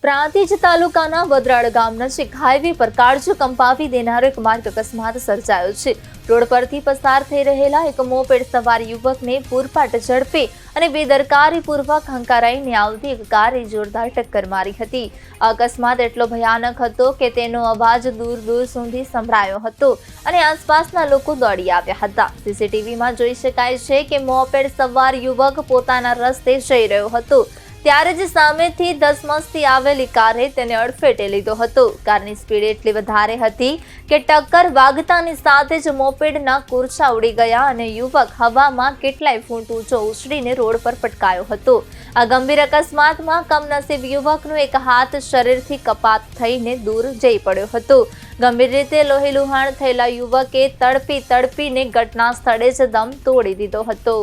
પ્રાંતિજ તાલુકાના વદરાળ ગામ નજીક હાઈવે પર કાળજો કંપાવી દેનારો એક માર્ગ અકસ્માત સર્જાયો છે। રોડ પરથી પસાર થઈ રહેલા એક મોપેડ સવાર યુવકને પૂરપાટ ઝડપે અને બેદરકારીપૂર્વક હંકારાઈને આવતી એક કારે જોરદાર ટક્કર મારી હતી। અકસ્માત એટલો ભયાનક હતો કે તેનો અવાજ દૂર દૂર સુધી સંભળાયો હતો અને આસપાસના લોકો દોડી આવ્યા હતા। સીસીટીવીમાં જોઈ શકાય છે કે મોપેડ સવાર યુવક પોતાના રસ્તે જઈ રહ્યો હતો ત્યારે જ સામેથી ધસમસતી આવેલી કારે તેને અડફેટે લીધો હતો। કારની સ્પીડ એટલી વધારે હતી કે ટક્કર વાગતાની સાથે જ મોપેડના કુરછા ઉડી ગયા અને યુવક હવામાં કેટલાય ફૂટ ઊંચો ઉછળીને રોડ પર પટકાયો હતો। આ ગંભીર અકસ્માતમાં કમનસીબ યુવકનો એક હાથ શરીરથી કપાત થઈને દૂર જઈ પડ્યો હતો। ગંભીર રીતે લોહીલુહાણ થયેલા યુવકે તડપીને ઘટના સ્થળે જ દમ તોડી દીધો હતો।